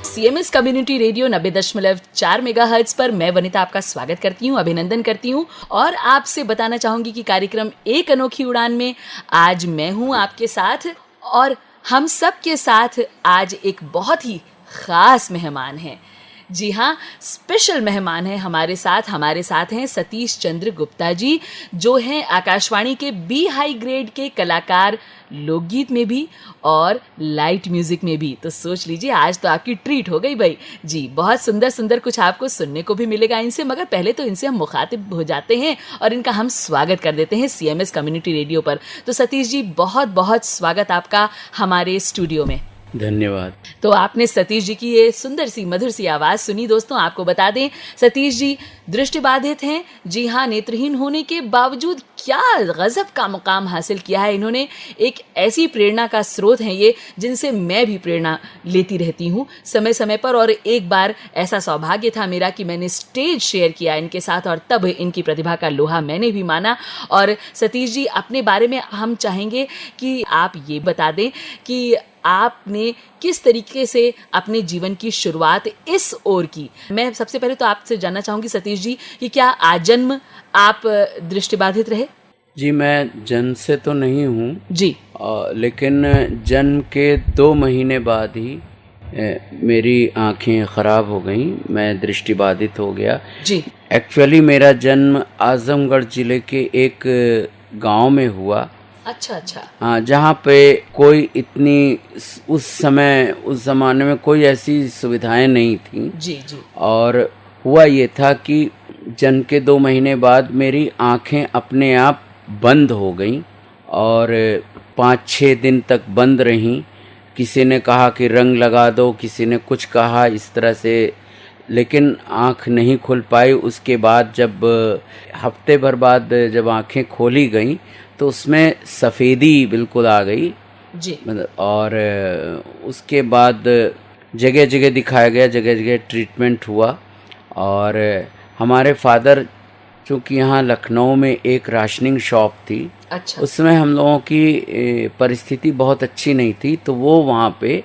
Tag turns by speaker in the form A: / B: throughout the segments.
A: CMS community radio 90.4 megahertz पर मैं वनिता आपका स्वागत करती हूँ, अभिनंदन करती हूँ और आपसे बताना चाहूंगी कि कार्यक्रम एक अनोखी उड़ान में आज मैं हूँ आपके साथ और हम सब के साथ आज एक बहुत ही खास मेहमान हैं। जी हाँ, स्पेशल मेहमान हैं हमारे साथ हैं सतीश चंद्र गुप्ता जी, जो हैं आकाशवाणी के बी हाई ग्रेड के कलाकार, लोकगीत में भी और लाइट म्यूजिक में भी। तो सोच लीजिए आज तो आपकी ट्रीट हो गई भाई जी। बहुत सुंदर सुंदर कुछ आपको सुनने को भी मिलेगा इनसे, मगर पहले तो इनसे हम मुखातिब हो जाते हैं और इनका हम स्वागत कर देते हैं सीएमएस कम्युनिटी रेडियो पर। तो सतीश जी, बहुत बहुत स्वागत आपका हमारे स्टूडियो में।
B: धन्यवाद।
A: तो आपने सतीश जी की ये सुंदर सी मधुर सी आवाज़ सुनी। दोस्तों, आपको बता दें सतीश जी दृष्टिबाधित हैं। जी हाँ, नेत्रहीन होने के बावजूद क्या गजब का मुकाम हासिल किया है इन्होंने। एक ऐसी प्रेरणा का स्रोत हैं ये, जिनसे मैं भी प्रेरणा लेती रहती हूँ समय समय पर। और एक बार ऐसा सौभाग्य था मेरा कि मैंने स्टेज शेयर किया इनके साथ और तब इनकी प्रतिभा का लोहा मैंने भी माना। और सतीश जी, अपने बारे में हम चाहेंगे कि आप ये बता दें कि आपने किस तरीके से अपने जीवन की शुरुआत इस ओर की। मैं सबसे पहले तो आपसे जानना चाहूँगी सतीश जी कि क्या आजन्म आप दृष्टिबाधित रहे?
B: जी, मैं जन्म से तो नहीं हूँ
A: जी,
B: लेकिन जन्म के 2 महीने बाद ही मेरी आंखें ख़राब हो गईं, मैं दृष्टिबाधित हो गया।
A: जी।
B: एक्चुअली मेरा जन्म आजमगढ़ ज़िले के एक गांव में हुआ।
A: अच्छा।
B: हाँ, जहाँ पे कोई इतनी उस ज़माने में कोई ऐसी सुविधाएं नहीं थी।
A: जी।
B: और हुआ ये था कि जन्म के 2 महीने बाद मेरी आंखें अपने आप बंद हो गईं और 5-6 दिन तक बंद रहीं। किसी ने कहा कि रंग लगा दो, किसी ने कुछ कहा इस तरह से, लेकिन आंख नहीं खुल पाई। उसके बाद जब हफ्ते भर बाद जब आंखें खोली गईं तो उसमें सफ़ेदी बिल्कुल आ गई
A: जी।
B: और उसके बाद जगह जगह दिखाया गया, जगह जगह ट्रीटमेंट हुआ। और हमारे फादर, चूँकि यहाँ लखनऊ में एक राशनिंग शॉप थी,
A: अच्छा।
B: उसमें हम लोगों की परिस्थिति बहुत अच्छी नहीं थी, तो वो वहाँ पे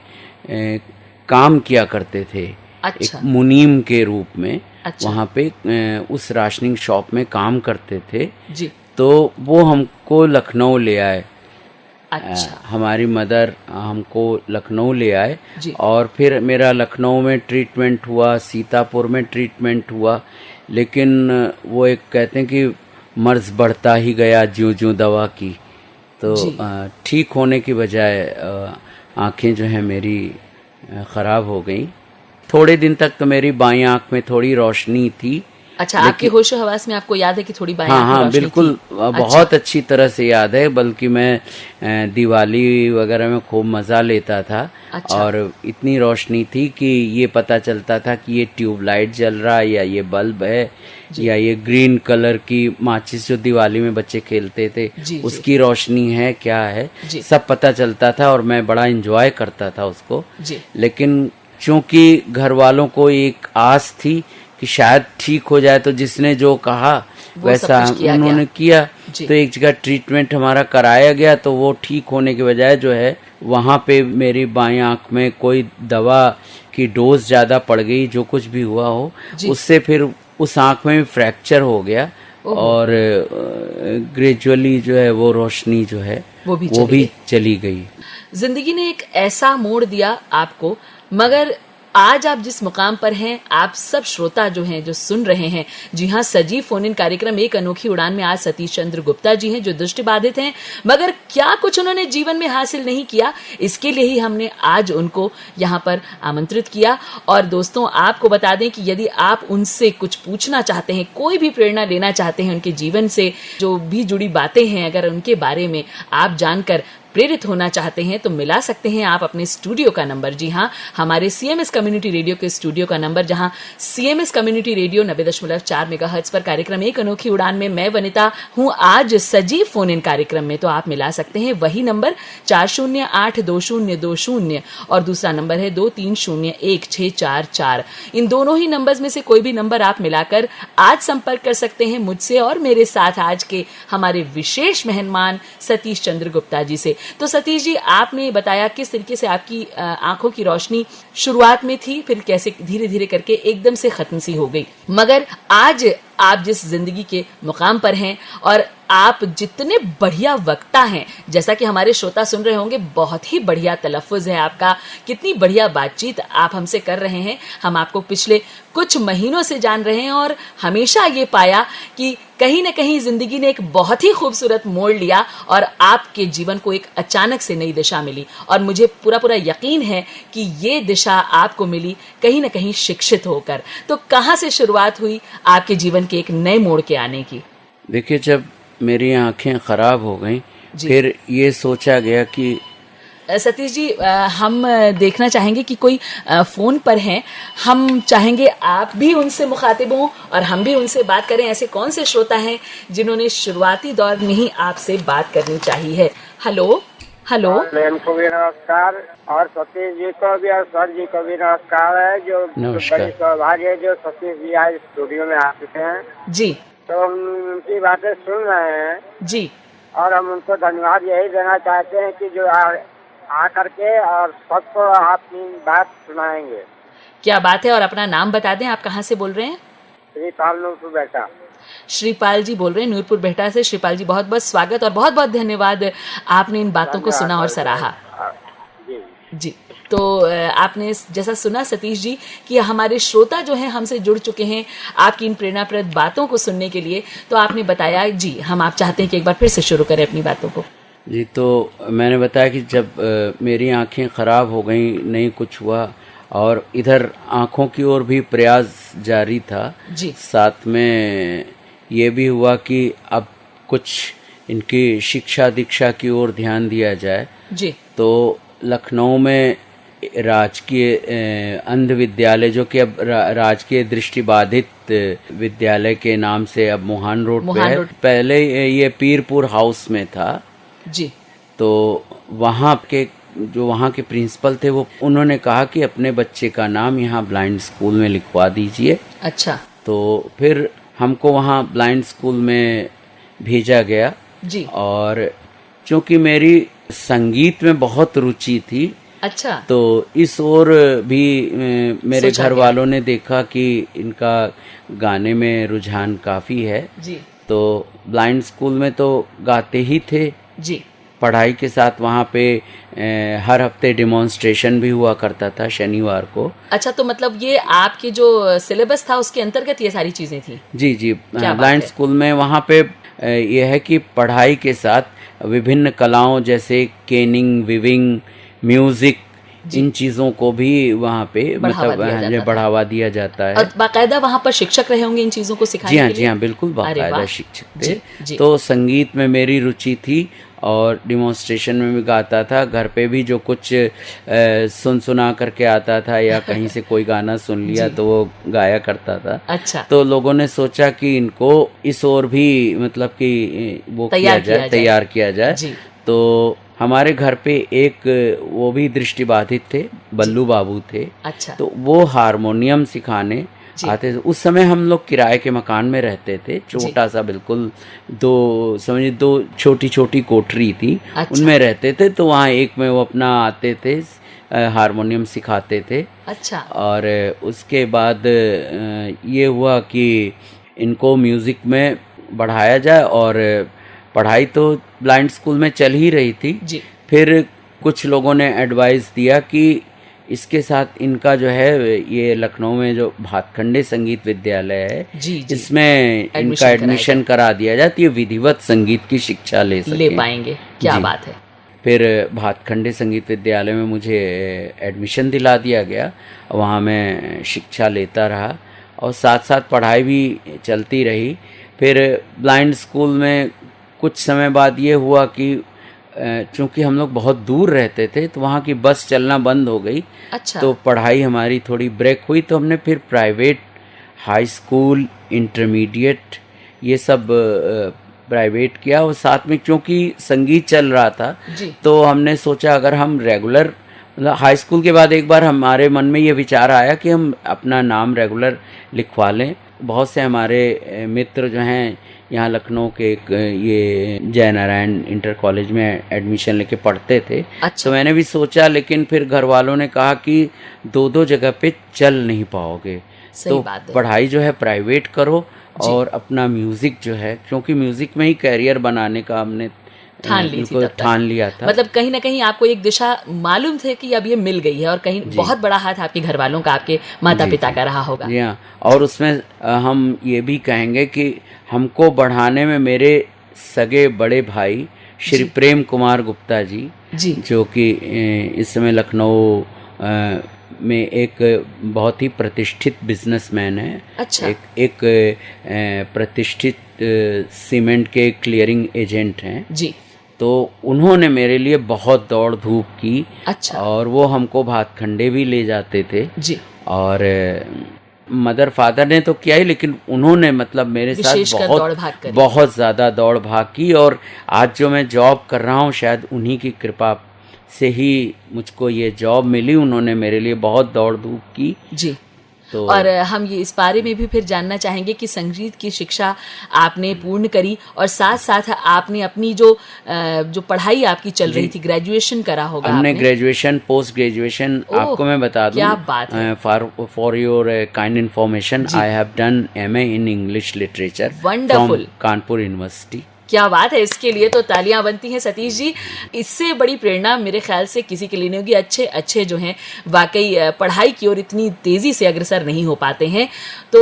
B: काम किया करते थे।
A: अच्छा।
B: एक मुनीम के रूप में।
A: अच्छा।
B: वहाँ पे उस राशनिंग शॉप में काम करते थे
A: जी।
B: तो वो हमको लखनऊ ले आए।
A: अच्छा।
B: हमारी मदर हमको लखनऊ ले आए
A: जी।
B: और फिर मेरा लखनऊ में ट्रीटमेंट हुआ, सीतापुर में ट्रीटमेंट हुआ। लेकिन वो एक कहते हैं कि मर्ज बढ़ता ही गया ज्यों-ज्यों दवा की, तो ठीक होने की बजाय आंखें जो है मेरी ख़राब हो गई। थोड़े दिन तक तो मेरी बाईं आंख में थोड़ी रोशनी थी।
A: अच्छा, आपके होशो हवास में आपको याद है कि थोड़ी बाएं आंख में
B: हाँ,
A: रोशनी
B: बिल्कुल
A: थी?
B: बहुत अच्छी तरह से याद है। बल्कि मैं दिवाली वगैरह में खूब मज़ा लेता था।
A: अच्छा।
B: और इतनी रोशनी थी कि ये पता चलता था कि ये ट्यूबलाइट जल रहा है या ये बल्ब है या ये ग्रीन कलर की माचिस जो दिवाली में बच्चे खेलते थे उसकी रोशनी है, क्या है, सब पता चलता था और मैं बड़ा एंजॉय करता था उसको। लेकिन चूंकि घर वालों को एक आस थी कि शायद ठीक हो जाए, तो जिसने जो कहा वैसा उन्होंने किया। तो एक जगह ट्रीटमेंट हमारा कराया गया, तो वो ठीक होने के बजाय जो है वहाँ पे मेरी बाईं आंख में कोई दवा की डोज ज़्यादा पड़ गई, जो कुछ भी हुआ हो उससे फिर उस आंख में फ्रैक्चर हो गया और ग्रेजुअली जो है वो रोशनी जो है वो भी चली गई।
A: जिंदगी ने एक ऐसा मोड़ दिया आपको, मगर आज आप जिस मुकाम पर हैं, आप सब श्रोता जो हैं, जो सुन रहे हैं, जी हाँ, सजीव फोन इन कार्यक्रम एक अनोखी उड़ान में आज सतीश चंद्र गुप्ता जी हैं जो दृष्टिबाधित हैं, मगर क्या कुछ उन्होंने जीवन में हासिल नहीं किया, इसके लिए ही हमने आज उनको यहाँ पर आमंत्रित किया। और दोस्तों, आपको बता दें कि यदि आप उनसे कुछ पूछना चाहते हैं, कोई भी प्रेरणा लेना चाहते हैं उनके जीवन से, जो भी जुड़ी बातें हैं, अगर उनके बारे में आप जानकर प्रेरित होना चाहते हैं तो मिला सकते हैं आप अपने स्टूडियो का नंबर। जी हाँ, हमारे सीएमएस कम्युनिटी रेडियो के स्टूडियो का नंबर, जहां सीएमएस कम्युनिटी रेडियो 90.4 मेगाहर्ट्ज पर कार्यक्रम एक अनोखी उड़ान में मैं वनिता हूं आज सजीव फोन इन कार्यक्रम में, तो आप मिला सकते हैं वही नंबर 40822020 और दूसरा नंबर है 23011644। इन दोनों ही नंबर्स में से कोई भी नंबर आप मिलाकर आज संपर्क कर सकते हैं मुझसे और मेरे साथ आज के हमारे विशेष मेहमान सतीश चंद्र गुप्ता जी से। तो सतीश जी, आपने बताया किस तरीके से आपकी आंखों की रोशनी शुरुआत में थी, फिर कैसे धीरे धीरे करके एकदम से खत्म सी हो गई। मगर आज आप जिस जिंदगी के मुकाम पर हैं और आप जितने बढ़िया वक्ता हैं, जैसा कि हमारे श्रोता सुन रहे होंगे, बहुत ही बढ़िया तलफ़ुज़ है आपका, कितनी बढ़िया बातचीत आप हमसे कर रहे हैं। हम आपको पिछले कुछ महीनों से जान रहे हैं और हमेशा ये पाया कि कहीं न कहीं जिंदगी ने एक बहुत ही खूबसूरत मोड़ लिया और आपके जीवन को एक अचानक से नई दिशा मिली। और मुझे पूरा पूरा यकीन है कि ये दिशा आपको मिली कहीं न कहीं शिक्षित होकर। तो कहाँ से शुरुआत हुई आपके जीवन के एक नए मोड़ के आने की?
B: देखिए, जब मेरी आंखें खराब हो गईं, फिर ये सोचा गया कि
A: सतीश जी, हम देखना चाहेंगे कि कोई फोन पर हैं। हम चाहेंगे आप भी उनसे मुखातिब हों और हम भी उनसे बात करें। ऐसे कौन से श्रोता हैं जिन्होंने शुरुआती दौर में ही आपसे बात करनी चाहिए है? Hello hello.
C: मैम को भी नमस्कार और सतीश जी को भी और सर जी को भी नमस्कार है। जो बड़ी सौभाग्य है जो सतीश जी आज स्टूडियो में आ चुके हैं
A: जी।
C: तो हम उनकी बातें सुन रहे हैं
A: जी।
C: और हम उनको धन्यवाद यही देना चाहते हैं कि जो आ करके और सबको अपनी बात सुनाएंगे।
A: क्या बात है। और अपना नाम बता दें, आप कहाँ से बोल रहे हैं?
C: श्रीपाल नूरपुर बेटा।
A: श्रीपाल जी बोल रहे हैं नूरपुर बेटा से। श्रीपाल जी, बहुत बहुत स्वागत और बहुत बहुत धन्यवाद, आपने इन बातों को सुना और सराहा। जी, तो आपने जैसा सुना सतीश जी कि हमारे श्रोता जो हैं हमसे जुड़ चुके हैं आपकी इन प्रेरणाप्रद बातों को सुनने के लिए। तो आपने बताया जी, हम आप चाहते हैं कि एक बार फिर से शुरू करें अपनी बातों को।
B: जी, तो मैंने बताया कि जब मेरी आंखें ख़राब हो गई, नहीं कुछ हुआ और इधर आंखों की ओर भी प्रयास जारी था
A: जी।
B: साथ में ये भी हुआ कि अब कुछ इनकी शिक्षा दीक्षा की ओर ध्यान दिया जाए
A: जी।
B: तो लखनऊ में राजकीय अंध विद्यालय, जो कि अब राजकीय दृष्टिबाधित विद्यालय के नाम से अब मोहान रोड पे है। पहले ये पीरपुर हाउस में था
A: जी।
B: तो वहाँ के जो वहाँ के प्रिंसिपल थे वो उन्होंने कहा कि अपने बच्चे का नाम यहाँ ब्लाइंड स्कूल में लिखवा दीजिए।
A: अच्छा।
B: तो फिर हमको वहाँ ब्लाइंड स्कूल में भेजा गया
A: जी।
B: और चूंकि मेरी संगीत में बहुत रुचि थी,
A: अच्छा,
B: तो इस ओर भी मेरे घर वालों ने देखा कि इनका गाने में रुझान काफी है
A: जी।
B: तो ब्लाइंड स्कूल में तो गाते ही थे
A: जी।
B: पढ़ाई के साथ वहाँ पे हर हफ्ते डिमॉन्स्ट्रेशन भी हुआ करता था शनिवार को।
A: अच्छा, तो मतलब ये आपके जो सिलेबस था उसके अंतर्गत ये सारी चीजें थी?
B: जी जी, ब्लाइंड स्कूल में वहाँ पे ये है कि पढ़ाई के साथ विभिन्न कलाओं जैसे केनिंग, विविंग, म्यूजिक, इन चीजों को भी वहाँ पे मतलब बढ़ावा दिया जाता है।
A: और बाकायदा वहाँ पर शिक्षक रहे होंगे इन चीजों को सिखाने के लिए?
B: जी हाँ, बिल्कुल बाकायदा शिक्षक थे। तो संगीत में मेरी रुचि थी और डिमॉन्स्ट्रेशन में भी गाता था। घर पे भी जो कुछ सुना करके आता था या कहीं से कोई गाना सुन लिया तो वो गाया करता था।
A: अच्छा।
B: तो लोगों ने सोचा कि इनको इस ओर भी मतलब कि वो तैयार किया जाए। तो हमारे घर पे एक वो भी दृष्टिबाधित थे, बल्लू बाबू थे।
A: अच्छा। तो
B: वो हारमोनियम सिखाने आते थे। उस समय हम लोग किराए के मकान में रहते थे, छोटा सा बिल्कुल दो छोटी छोटी कोठरी थी। अच्छा। उनमें रहते थे। तो वहाँ एक में वो अपना आते थे, हारमोनियम सिखाते थे।
A: अच्छा।
B: और उसके बाद ये हुआ कि इनको म्यूजिक में बढ़ाया जाए और पढ़ाई तो ब्लाइंड स्कूल में चल ही रही थी
A: जी। फिर
B: कुछ लोगों ने एडवाइस दिया कि इसके साथ इनका जो है ये लखनऊ में जो भातखंडे संगीत विद्यालय है इसमें इनका एडमिशन करा दिया जाए तो ये विधिवत संगीत की शिक्षा ले
A: पाएंगे। क्या बात है।
B: फिर भातखंडे संगीत विद्यालय में मुझे एडमिशन दिला दिया गया। वहाँ मैं शिक्षा लेता रहा और साथ साथ पढ़ाई भी चलती रही। फिर ब्लाइंड स्कूल में कुछ समय बाद ये हुआ कि चूंकि हम लोग बहुत दूर रहते थे तो वहाँ की बस चलना बंद हो गई।
A: अच्छा।
B: तो पढ़ाई हमारी थोड़ी ब्रेक हुई तो हमने फिर प्राइवेट हाई स्कूल, इंटरमीडिएट ये सब प्राइवेट किया और साथ में क्योंकि संगीत चल रहा था तो हमने सोचा अगर हम रेगुलर मतलब हाई स्कूल के बाद एक बार हमारे मन में ये विचार आया कि हम अपना नाम रेगुलर लिखवा लें। बहुत से हमारे मित्र जो हैं यहाँ लखनऊ के एक ये जय नारायण इंटर कॉलेज में एडमिशन लेके पढ़ते थे।
A: अच्छा।
B: तो मैंने भी सोचा, लेकिन फिर घर वालों ने कहा कि दो जगह पे चल नहीं पाओगे, तो
A: बात है।
B: पढ़ाई जो है प्राइवेट करो और अपना म्यूजिक जो है, क्योंकि म्यूजिक में ही कैरियर बनाने का हमने ठान लिया था।
A: मतलब कहीं ना कहीं आपको एक दिशा मालूम थे कि अब ये मिल गई है, और कहीं बहुत बड़ा हाथ आपके घर वालों का, आपके माता पिता का रहा होगा।
B: जी हाँ, और उसमें हम ये भी कहेंगे कि हमको बढ़ाने में मेरे सगे बड़े भाई श्री प्रेम कुमार गुप्ता जी, जो कि इस समय लखनऊ में एक बहुत ही प्रतिष्ठित बिजनेसमैन है।
A: अच्छा।
B: एक प्रतिष्ठित सीमेंट के क्लियरिंग एजेंट हैं
A: जी।
B: तो उन्होंने मेरे लिए बहुत दौड़ धूप की।
A: अच्छा।
B: और वो हमको भातखंडे भी ले जाते थे
A: जी।
B: और मदर फादर ने तो किया ही, लेकिन उन्होंने मतलब मेरे साथ बहुत ज़्यादा दौड़ भाग की। और आज जो मैं जॉब कर रहा हूँ, शायद उन्हीं की कृपा से ही मुझको ये जॉब मिली। उन्होंने मेरे लिए बहुत दौड़ धूप की।
A: जी।
B: तो
A: और हम ये इस बारे में भी फिर जानना चाहेंगे कि संगीत की शिक्षा आपने पूर्ण करी, और साथ साथ आपने अपनी जो पढ़ाई आपकी चल रही थी, ग्रेजुएशन करा होगा
B: हमने
A: आपने।
B: ग्रेजुएशन, पोस्ट ग्रेजुएशन, आपको मैं बता दूं,
A: क्या बात है।
B: For your kind information, I have done MA in English literature
A: wonderful,
B: Kanpur university.
A: क्या बात है, इसके लिए तो तालियां बनती हैं सतीश जी। इससे बड़ी प्रेरणा मेरे ख्याल से किसी के लिए नहीं होगी। अच्छे जो हैं वाकई पढ़ाई की ओर इतनी तेज़ी से अग्रसर नहीं हो पाते हैं। तो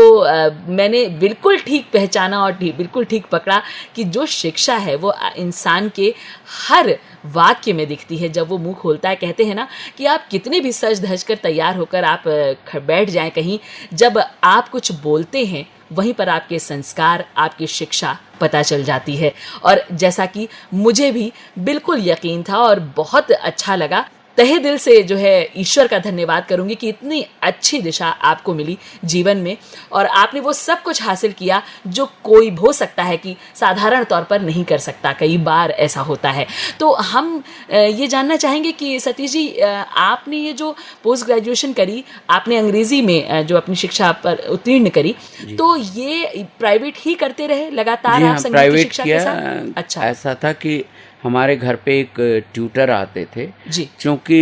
A: मैंने बिल्कुल ठीक पहचाना और बिल्कुल ठीक पकड़ा कि जो शिक्षा है वो इंसान के हर वाक्य में दिखती है। जब वो मुंह खोलता है, कहते हैं ना कि आप कितने भी सज धज कर तैयार होकर आप बैठ जाएं कहीं, जब आप कुछ बोलते हैं वहीं पर आपके संस्कार, आपकी शिक्षा पता चल जाती है। और जैसा कि मुझे भी बिल्कुल यकीन था और बहुत अच्छा लगा, तहे दिल से जो है ईश्वर का धन्यवाद करूंगी कि इतनी अच्छी दिशा आपको मिली जीवन में, और आपने वो सब कुछ हासिल किया जो कोई हो सकता है कि साधारण तौर पर नहीं कर सकता। कई बार ऐसा होता है। तो हम ये जानना चाहेंगे कि सतीश जी, आपने ये जो पोस्ट ग्रेजुएशन करी, आपने अंग्रेजी में जो अपनी शिक्षा पर उत्तीर्ण करी, तो ये प्राइवेट ही करते रहे लगातार आप संगीत की शिक्षा के साथ? अच्छा।
B: ऐसा था कि हमारे घर पे एक ट्यूटर आते थे
A: जी।
B: क्योंकि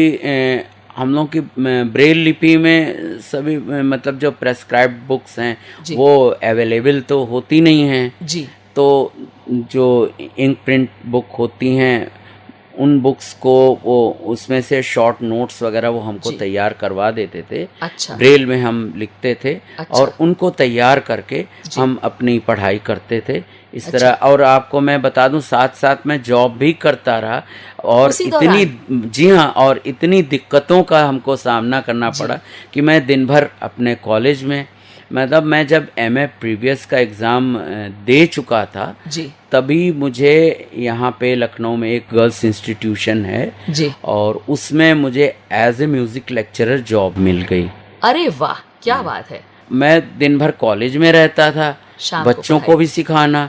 B: हम लोग की ब्रेल लिपि में सभी मतलब जो प्रेस्क्राइब्ड बुक्स हैं वो अवेलेबल तो होती नहीं हैं
A: जी।
B: तो जो इंक प्रिंट बुक होती हैं उन बुक्स को वो उसमें से शॉर्ट नोट्स वगैरह वो हमको तैयार करवा देते थे।
A: अच्छा।
B: ब्रेल में हम लिखते थे।
A: अच्छा।
B: और उनको तैयार करके हम अपनी पढ़ाई करते थे इस तरह। और आपको मैं बता दूं, साथ साथ मैं जॉब भी करता रहा और जी हाँ, और इतनी दिक्कतों का हमको सामना करना पड़ा कि मैं दिन भर अपने कॉलेज में, मतलब मैं जब MA प्रीवियस का एग्ज़ाम दे चुका था
A: जी,
B: तभी मुझे यहाँ पे लखनऊ में एक गर्ल्स इंस्टीट्यूशन है
A: जी,
B: और उसमें मुझे as a music lecturer job मिल गई।
A: अरे वाह, क्या बात है।
B: मैं दिन भर कॉलेज में रहता था, बच्चों को भी सिखाना,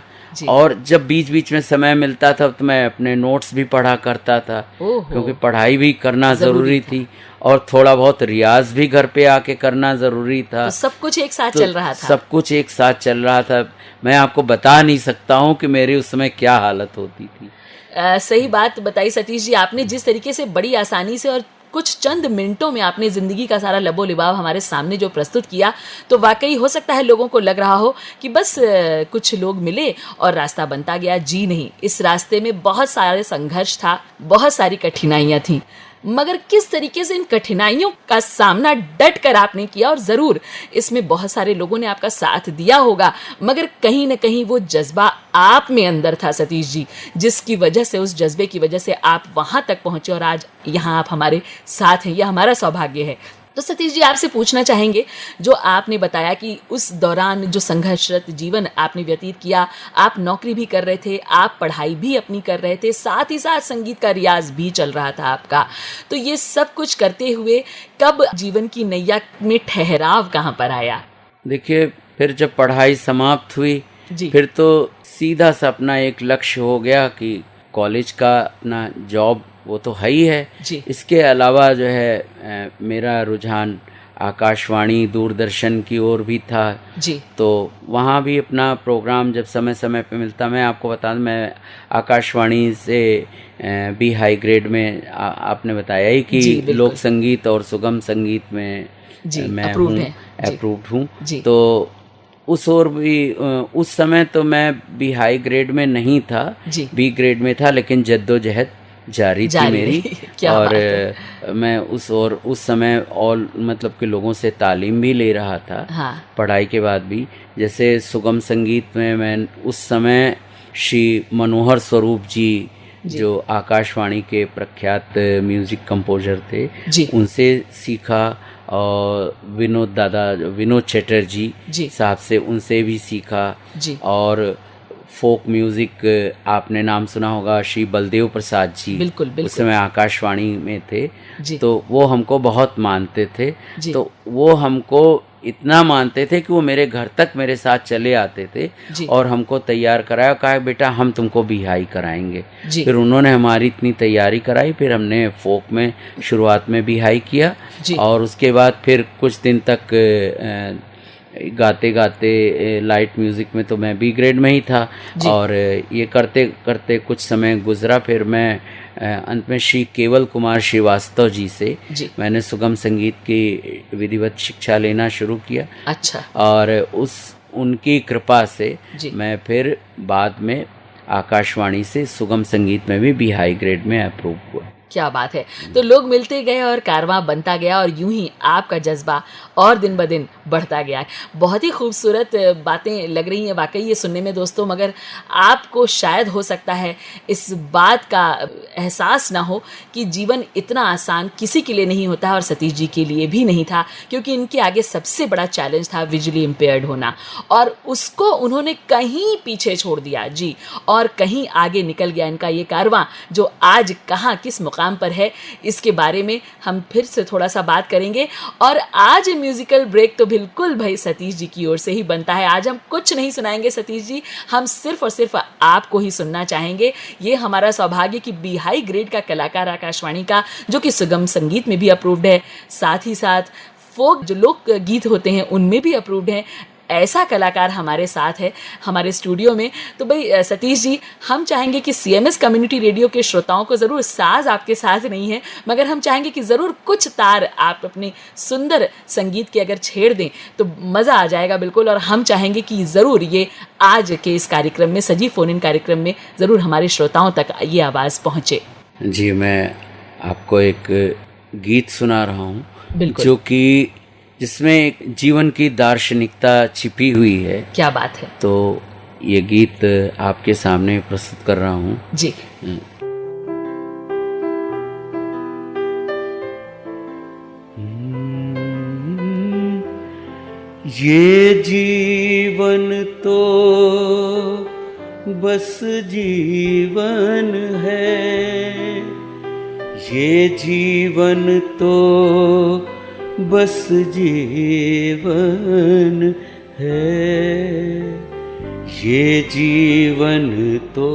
B: और जब बीच बीच में समय मिलता था तो मैं अपने नोट्स भी पढ़ा करता था क्योंकि पढ़ाई भी करना ज़रूरी थी और थोड़ा बहुत रियाज भी घर पे आके करना ज़रूरी था।
A: तो सब कुछ एक साथ चल रहा था।
B: सब कुछ एक साथ चल रहा था। मैं आपको बता नहीं सकता हूँ कि मेरी उस समय क्या हालत होती थी।
A: सही बात बताई सतीश जी आपने, जिस तरीके से बड़ी आसानी से और कुछ चंद मिनटों में आपने ज़िंदगी का सारा लबो लिबाव हमारे सामने जो प्रस्तुत किया, तो वाकई हो सकता है लोगों को लग रहा हो कि बस कुछ लोग मिले और रास्ता बनता गया। जी नहीं, इस रास्ते में बहुत सारे संघर्ष था, बहुत सारी कठिनाइयाँ थीं, मगर किस तरीके से इन कठिनाइयों का सामना डट कर आपने किया। और ज़रूर इसमें बहुत सारे लोगों ने आपका साथ दिया होगा, मगर कहीं न कहीं वो जज्बा आप में अंदर था सतीश जी, जिसकी वजह से, उस जज्बे की वजह से आप वहाँ तक पहुँचे और आज यहाँ आप हमारे साथ हैं। यह हमारा सौभाग्य है। तो सतीश जी आपसे पूछना चाहेंगे, जो आपने बताया कि उस दौरान जो संघर्षरत जीवन आपने व्यतीत किया, आप नौकरी भी कर रहे थे, आप पढ़ाई भी अपनी कर रहे थे, साथ ही साथ संगीत का रियाज भी चल रहा था आपका, तो ये सब कुछ करते हुए कब जीवन की नैया में ठहराव कहाँ पर आया?
B: देखिए, फिर जब पढ़ाई समाप्त हुई फिर तो सीधा सा अपना एक लक्ष्य हो गया कि कॉलेज का अपना जॉब वो तो है ही है, इसके अलावा जो है मेरा रुझान आकाशवाणी दूरदर्शन की ओर भी था
A: जी।
B: तो वहाँ भी अपना प्रोग्राम जब समय समय पे मिलता, मैं आपको बता दूं मैं आकाशवाणी से भी हाई ग्रेड में आपने बताया ही कि लोक संगीत और सुगम संगीत में मैं अप्रूव्ड हूँ। तो उस ओर भी उस समय तो मैं भी हाई ग्रेड में नहीं था, बी ग्रेड में था, लेकिन जद्दोजहद जारी थी मेरी। और मैं उस समय और मतलब के लोगों से तालीम भी ले रहा था। पढ़ाई के बाद भी, जैसे सुगम संगीत में मैं उस समय श्री मनोहर स्वरूप जी जो आकाशवाणी के प्रख्यात म्यूजिक कंपोजर थे उनसे सीखा, और विनोद चटर्जी साहब से उनसे भी सीखा। और फोक म्यूजिक आपने नाम सुना होगा, श्री बलदेव प्रसाद जी, बिल्कुल उस समय आकाशवाणी में थे। तो वो हमको बहुत मानते थे। तो वो हमको इतना मानते थे कि वो मेरे घर तक मेरे साथ चले आते थे और हमको तैयार कराया, कहा बेटा हम तुमको बिहाई कराएंगे। फिर उन्होंने हमारी इतनी तैयारी कराई, फिर हमने फोक में शुरुआत में बिहाई किया, और उसके बाद फिर कुछ दिन तक गाते गाते लाइट म्यूज़िक में तो मैं बी ग्रेड में ही था। और ये करते करते कुछ समय गुजरा, फिर मैं अंत में श्री केवल कुमार श्रीवास्तव जी से मैंने सुगम संगीत की विधिवत शिक्षा लेना शुरू किया। अच्छा। और उनकी कृपा से मैं फिर बाद में आकाशवाणी से सुगम संगीत में भी हाई ग्रेड में अप्रूव हुआ।
A: क्या बात है। तो लोग मिलते गए और कारवां बनता गया, और यूं ही आपका जज्बा और दिन ब दिन बढ़ता गया। बहुत ही खूबसूरत बातें लग रही हैं वाकई ये सुनने में दोस्तों, मगर आपको शायद हो सकता है इस बात का एहसास ना हो कि जीवन इतना आसान किसी के लिए नहीं होता है, और सतीश जी के लिए भी नहीं था, क्योंकि इनके आगे सबसे बड़ा चैलेंज था विजुअली इम्पेयर्ड होना, और उसको उन्होंने कहीं पीछे छोड़ दिया जी, और कहीं आगे निकल गया इनका ये कारवां, जो आज कहाँ किस मुकाम पर है इसके बारे में हम फिर से थोड़ा सा बात करेंगे। और आज म्यूजिकल ब्रेक तो बिल्कुल भाई सतीश जी की ओर से ही बनता है। आज हम कुछ नहीं सुनाएंगे सतीश जी, हम सिर्फ और सिर्फ आपको ही सुनना चाहेंगे। ये हमारा सौभाग्य कि बी हाई ग्रेड का कलाकार आकाशवाणी का, जो कि सुगम संगीत में भी अप्रूव्ड है, साथ ही साथ फोक जो लोक गीत होते हैं उनमें भी अप्रूव्ड है, ऐसा कलाकार हमारे साथ है हमारे स्टूडियो में। तो भाई सतीश जी, हम चाहेंगे कि CMS कम्युनिटी रेडियो के श्रोताओं को ज़रूर, साज आपके साथ नहीं है, मगर हम चाहेंगे कि ज़रूर कुछ तार आप अपने सुंदर संगीत के अगर छेड़ दें तो मज़ा आ जाएगा बिल्कुल। और हम चाहेंगे कि ज़रूर ये आज के इस कार्यक्रम में, सजीव फोन इन कार्यक्रम में, ज़रूर हमारे श्रोताओं तक ये आवाज़ पहुँचे।
B: जी, मैं आपको एक गीत सुना रहा हूँ जो कि जिसमें एक जीवन की दार्शनिकता छिपी हुई है।
A: क्या बात है।
B: तो ये गीत आपके सामने प्रस्तुत कर रहा हूँ
A: जी।
B: ये जीवन तो बस जीवन है, ये जीवन तो बस जीवन है, ये जीवन तो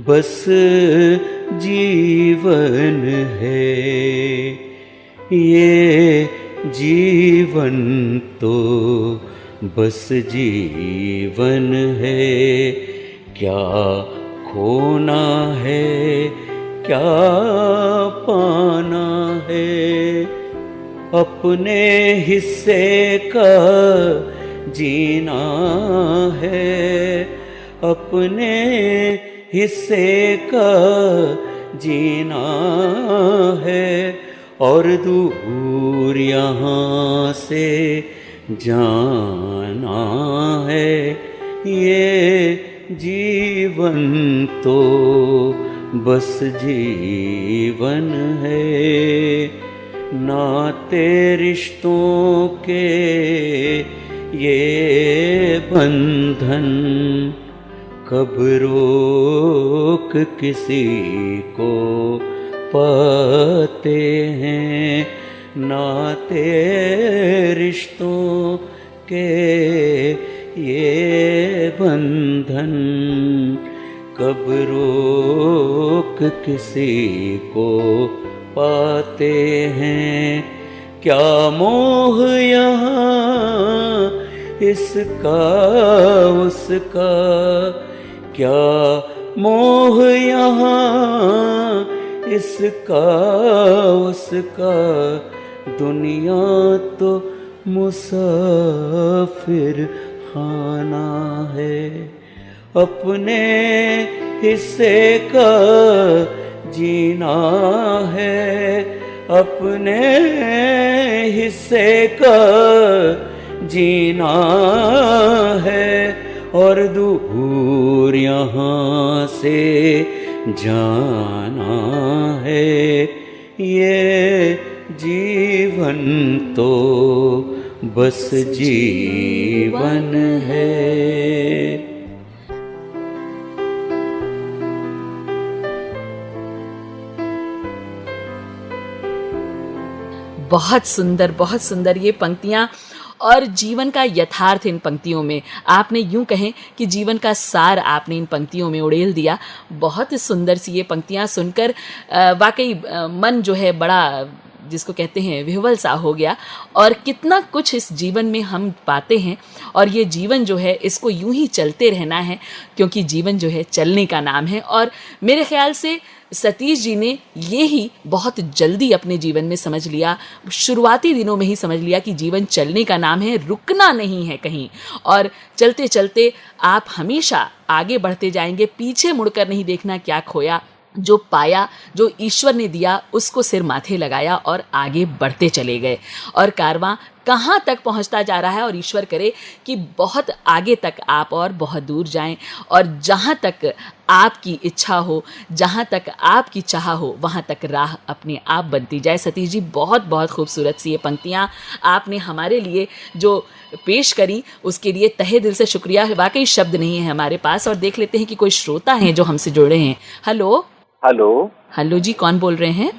B: बस जीवन है, ये जीवन तो बस जीवन है। क्या खोना है, क्या पाना है, अपने हिस्से का जीना है, अपने हिस्से का जीना है, और दूर यहाँ से जाना है, ये जीवन तो बस जीवन है। नाते रिश्तों के ये बंधन कब रोक किसी को पाते हैं, नाते रिश्तों के ये बंधन कब रोक किसी को पाते हैं। क्या मोह यहाँ इसका उसका, क्या मोह यहाँ इसका उसका, दुनिया तो मुसाफिर खाना है। अपने हिस्से का जीना है, अपने हिस्से का जीना है, और दूर यहाँ से जाना है। ये जीवन तो बस जीवन है।
A: बहुत सुंदर ये पंक्तियां और जीवन का यथार्थ इन पंक्तियों में। आपने यूं कहें कि जीवन का सार आपने इन पंक्तियों में उड़ेल दिया। बहुत सुंदर सी ये पंक्तियां सुनकर वाकई मन जो है बड़ा, जिसको कहते हैं, विह्वल सा हो गया। और कितना कुछ इस जीवन में हम पाते हैं, और ये जीवन जो है इसको यूं ही चलते रहना है, क्योंकि जीवन जो है चलने का नाम है। और मेरे ख्याल से सतीश जी ने ये ही बहुत जल्दी अपने जीवन में समझ लिया, शुरुआती दिनों में ही समझ लिया कि जीवन चलने का नाम है, रुकना नहीं है कहीं। और चलते चलते आप हमेशा आगे बढ़ते जाएंगे, पीछे मुड़कर नहीं देखना क्या खोया, जो पाया, जो ईश्वर ने दिया उसको सिर माथे लगाया और आगे बढ़ते चले गए। और कारवां कहाँ तक पहुँचता जा रहा है, और ईश्वर करे कि बहुत आगे तक आप और बहुत दूर जाएं, और जहाँ तक आपकी इच्छा हो, जहाँ तक आपकी चाह हो, वहाँ तक राह अपने आप बनती जाए। सतीश जी, बहुत बहुत खूबसूरत सी ये पंक्तियाँ आपने हमारे लिए जो पेश करी, उसके लिए तहे दिल से शुक्रिया। वाकई शब्द नहीं है हमारे पास। और देख लेते हैं कि कोई श्रोता हैं जो हमसे जुड़े हैं। हेलो
D: हेलो
A: जी, कौन बोल रहे हैं?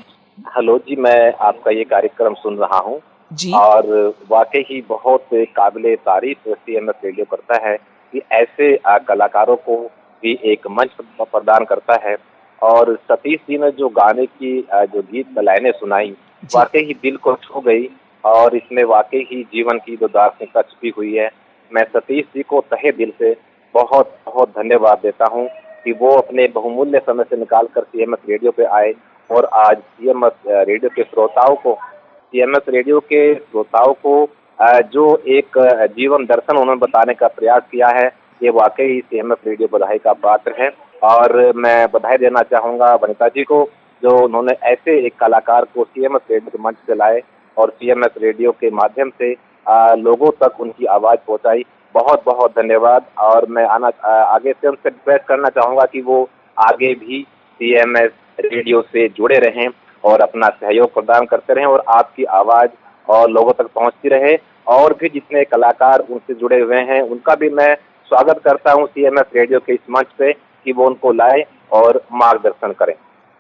D: हेलो जी, मैं आपका ये कार्यक्रम सुन रहा हूँ
A: जी।
D: और वाकई ही बहुत काबिले तारीफ CMS रेडियो करता है कि ऐसे कलाकारों को भी एक मंच प्रदान करता है। और सतीश जी ने जो गाने की जो गीत लाइनें सुनाई, वाकई ही दिल को छू गई, और इसमें वाकई ही जीवन की जो दार्शनिकता छुपी हुई है। मैं सतीश जी को तहे दिल से बहुत बहुत धन्यवाद देता हूँ कि वो अपने बहुमूल्य समय से निकालकर CMS रेडियो पे आए, और आज CMS रेडियो के श्रोताओं को, CMS रेडियो के श्रोताओं को जो एक जीवन दर्शन उन्होंने बताने का प्रयास किया है, ये वाकई CMS रेडियो बधाई का पात्र है। और मैं बधाई देना चाहूँगा वनिता जी को, जो उन्होंने ऐसे एक कलाकार को CMS रेडियो के मंच से लाए और CMS रेडियो के माध्यम से लोगों तक उनकी आवाज़ पहुँचाई। बहुत बहुत धन्यवाद। और मैं आगे से उनसे रिक्वेस्ट करना चाहूँगा कि वो आगे भी CMS रेडियो से जुड़े रहें और अपना सहयोग प्रदान करते रहें, और आपकी आवाज़ और लोगों तक पहुँचती रहे। और भी जितने कलाकार उनसे जुड़े हुए हैं, उनका भी मैं स्वागत करता हूँ CMS रेडियो के इस मंच पे, कि वो उनको लाए और मार्गदर्शन करें।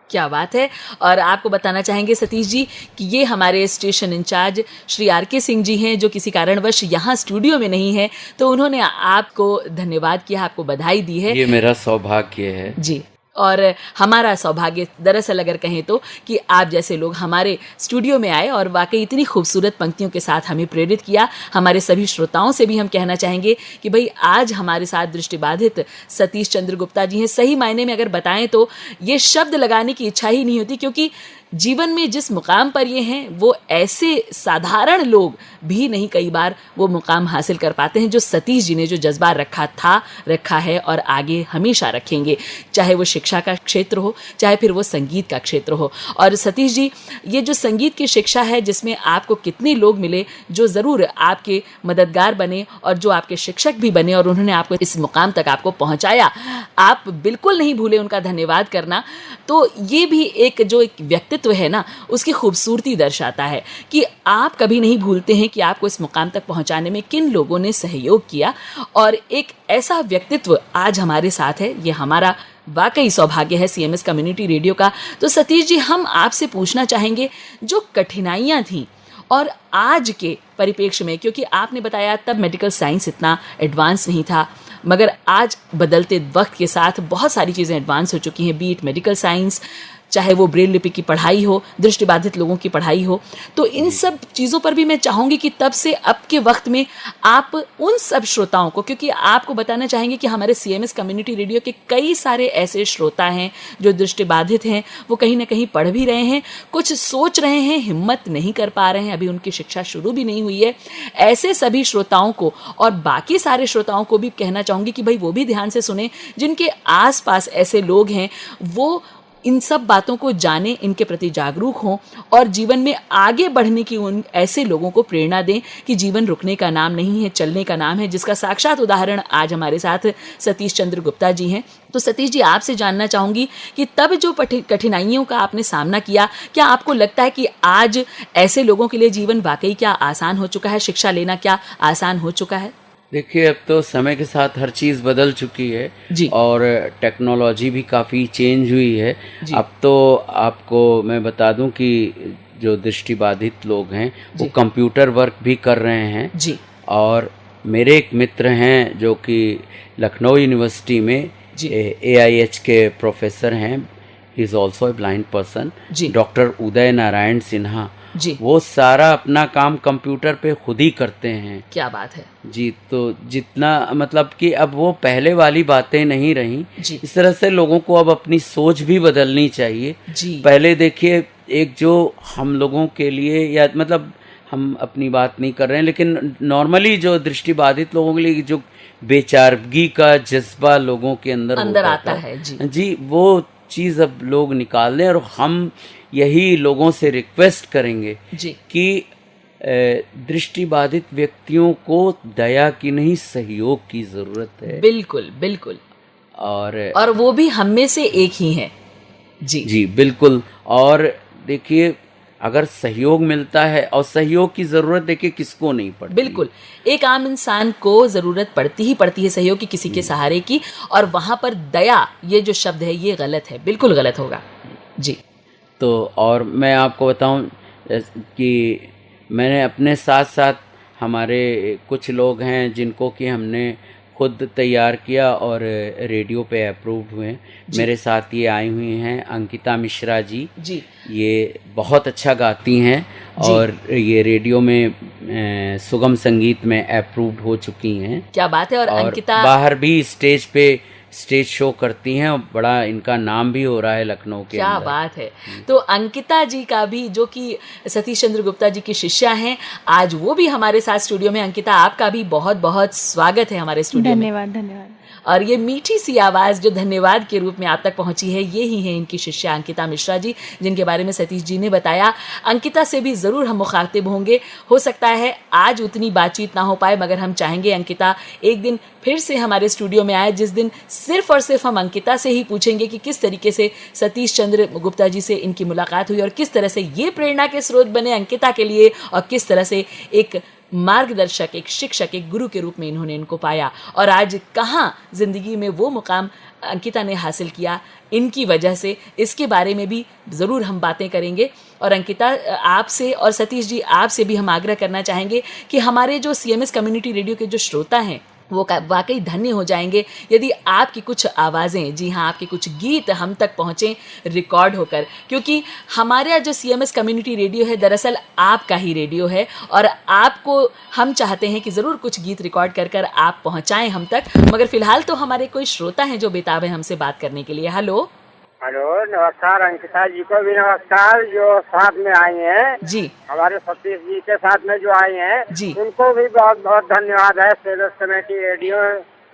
A: क्या बात है। और आपको बताना चाहेंगे सतीश जी कि ये हमारे station in-charge Shri RK Singh ji हैं, जो किसी कारणवश यहाँ स्टूडियो में नहीं है, तो उन्होंने आपको धन्यवाद किया, आपको बधाई दी है।
B: ये मेरा सौभाग्य है
A: जी, और हमारा सौभाग्य दरअसल अगर कहें तो कि आप जैसे लोग हमारे स्टूडियो में आए और वाकई इतनी खूबसूरत पंक्तियों के साथ हमें प्रेरित किया। हमारे सभी श्रोताओं से भी हम कहना चाहेंगे कि भाई आज हमारे साथ दृष्टिबाधित सतीश चंद्र गुप्ता जी हैं। सही मायने में अगर बताएं तो ये शब्द लगाने की इच्छा ही नहीं होती, क्योंकि जीवन में जिस मुकाम पर ये हैं वो ऐसे साधारण लोग भी नहीं कई बार वो मुकाम हासिल कर पाते हैं जो सतीश जी ने जो जज्बा रखा है और आगे हमेशा रखेंगे, चाहे वो शिक्षा का क्षेत्र हो, चाहे फिर वो संगीत का क्षेत्र हो। और सतीश जी, ये जो संगीत की शिक्षा है जिसमें आपको कितने लोग मिले जो ज़रूर आपके मददगार बने और जो आपके शिक्षक भी बने और उन्होंने आपको इस मुकाम तक आपको पहुंचाया, आप बिल्कुल नहीं भूले उनका धन्यवाद करना। तो ये भी एक जो एक व्यक्तित्व है ना, उसकी खूबसूरती दर्शाता है कि आप कभी नहीं भूलते हैं कि आपको इस मुकाम तक पहुंचाने में किन लोगों ने सहयोग किया। और एक ऐसा व्यक्तित्व आज हमारे साथ है, ये हमारा वाकई सौभाग्य है CMS कम्युनिटी रेडियो का। तो सतीश जी, हम आपसे पूछना चाहेंगे, जो कठिनाइयाँ थीं और आज के परिप्रेक्ष्य में, क्योंकि आपने बताया तब मेडिकल साइंस इतना एडवांस नहीं था, मगर आज बदलते वक्त के साथ बहुत सारी चीज़ें एडवांस हो चुकी हैं, बीट मेडिकल साइंस, चाहे वो ब्रेल लिपि की पढ़ाई हो, दृष्टिबाधित लोगों की पढ़ाई हो। तो इन सब चीज़ों पर भी मैं चाहूँगी कि तब से अब के वक्त में आप उन सब श्रोताओं को, क्योंकि आपको बताना चाहेंगे कि हमारे CMS कम्युनिटी रेडियो के कई सारे ऐसे श्रोता हैं जो दृष्टिबाधित हैं, वो कहीं ना कहीं पढ़ भी रहे हैं, कुछ सोच रहे हैं, हिम्मत नहीं कर पा रहे हैं, अभी उनकी शिक्षा शुरू भी नहीं हुई है। ऐसे सभी श्रोताओं को और बाकी सारे श्रोताओं को भी कहना चाहूँगी कि भाई वो भी ध्यान से सुने, जिनके आसपास ऐसे लोग हैं वो इन सब बातों को जानें, इनके प्रति जागरूक हों और जीवन में आगे बढ़ने की उन ऐसे लोगों को प्रेरणा दें कि जीवन रुकने का नाम नहीं है, चलने का नाम है, जिसका साक्षात उदाहरण आज हमारे साथ सतीश चंद्र गुप्ता जी हैं। तो सतीश जी, आपसे जानना चाहूँगी कि तब जो कठिनाइयों का आपने सामना किया, क्या आपको लगता है कि आज ऐसे लोगों के लिए जीवन वाकई क्या आसान हो चुका है, शिक्षा लेना क्या आसान हो चुका है?
B: देखिए, अब तो समय के साथ हर चीज़ बदल चुकी है
A: जी।
B: और टेक्नोलॉजी भी काफ़ी चेंज हुई है। अब तो आपको मैं बता दूं कि जो दृष्टिबाधित लोग हैं वो कंप्यूटर वर्क भी कर रहे हैं
A: जी।
B: और मेरे एक मित्र हैं जो कि लखनऊ यूनिवर्सिटी में AIH के प्रोफेसर हैं, he is also a blind person, doctor Uday Narayan Sinha
A: ji.
B: वो सारा अपना काम कंप्यूटर पे खुद ही करते हैं।
A: क्या बात है
B: जी। तो जितना मतलब कि अब वो पहले वाली बातें नहीं रही। इस तरह से लोगों को अब अपनी सोच भी बदलनी चाहिए जी। पहले देखिए, एक जो हम लोगों के लिए, या मतलब हम अपनी बात नहीं कर रहे हैं, लेकिन नॉर्मली जो दृष्टिबाधित लोगों के लिए जो बेचारगी का जज्बा लोगों के अंदर
A: आता है
B: जी, वो चीज़ अब लोग निकाल दें। और हम यही लोगों से रिक्वेस्ट करेंगे कि दृष्टिबाधित व्यक्तियों को दया की नहीं, सहयोग की जरूरत है।
A: बिल्कुल बिल्कुल। और वो भी हम में से एक ही है। जी
B: बिल्कुल। और देखिए, अगर सहयोग मिलता है, और सहयोग की जरूरत देखिए किसको नहीं पड़ती,
A: बिल्कुल, एक आम इंसान को जरूरत पड़ती है सहयोग की, किसी के सहारे की। और वहां पर दया, ये जो शब्द है, ये गलत है, बिल्कुल गलत होगा जी।
B: तो और मैं आपको बताऊं कि मैंने अपने साथ साथ हमारे कुछ लोग हैं जिनको कि हमने खुद तैयार किया और रेडियो पे अप्रूव्ड हुए। मेरे साथ ये आई हुई हैं अंकिता मिश्रा जी। ये बहुत अच्छा गाती हैं और ये रेडियो में सुगम संगीत में अप्रूव्ड हो चुकी हैं।
A: क्या बात है। और अंकिता
B: बाहर भी स्टेज शो करती हैं और बड़ा इनका नाम भी हो रहा है लखनऊ के
A: क्या बात है। तो अंकिता जी का भी, जो कि सतीश चंद्र गुप्ता जी की शिष्या हैं, आज वो भी हमारे साथ स्टूडियो में। अंकिता, आपका भी बहुत बहुत स्वागत है हमारे स्टूडियो में।
E: धन्यवाद।
A: और ये मीठी सी आवाज़ जो धन्यवाद के रूप में आप तक पहुंची है, ये ही है इनकी शिष्या अंकिता मिश्रा जी, जिनके बारे में सतीश जी ने बताया। अंकिता से भी ज़रूर हम मुखातिब होंगे। हो सकता है आज उतनी बातचीत ना हो पाए, मगर हम चाहेंगे अंकिता एक दिन फिर से हमारे स्टूडियो में आए, जिस दिन सिर्फ और सिर्फ हम अंकिता से ही पूछेंगे कि किस तरीके से सतीश चंद्र गुप्ता जी से इनकी मुलाकात हुई और किस तरह से ये प्रेरणा के स्रोत बने अंकिता के लिए, और किस तरह से एक मार्गदर्शक, एक शिक्षक, एक गुरु के रूप में इन्होंने इनको पाया, और आज कहाँ जिंदगी में वो मुकाम अंकिता ने हासिल किया इनकी वजह से। इसके बारे में भी ज़रूर हम बातें करेंगे। और अंकिता, आपसे और सतीश जी, आपसे भी हम आग्रह करना चाहेंगे कि हमारे जो CMS कम्युनिटी रेडियो के जो श्रोता हैं वो वाकई धन्य हो जाएंगे यदि आपकी कुछ आवाज़ें, जी हाँ, आपके कुछ गीत हम तक पहुँचें रिकॉर्ड होकर, क्योंकि हमारा जो CMS कम्युनिटी रेडियो है दरअसल आपका ही रेडियो है, और आपको हम चाहते हैं कि ज़रूर कुछ गीत रिकॉर्ड कर कर आप पहुँचाएँ हम तक। मगर फ़िलहाल तो हमारे कोई श्रोता हैं जो बेताब है हमसे बात करने के लिए। हेलो
C: नमस्कार। अंकिता जी को भी नमस्कार, जो साथ में आई हैं
A: जी,
C: हमारे सतीश जी के साथ में जो आई हैं
A: जी,
C: उनको भी बहुत बहुत धन्यवाद है CMS कमेटी रेडियो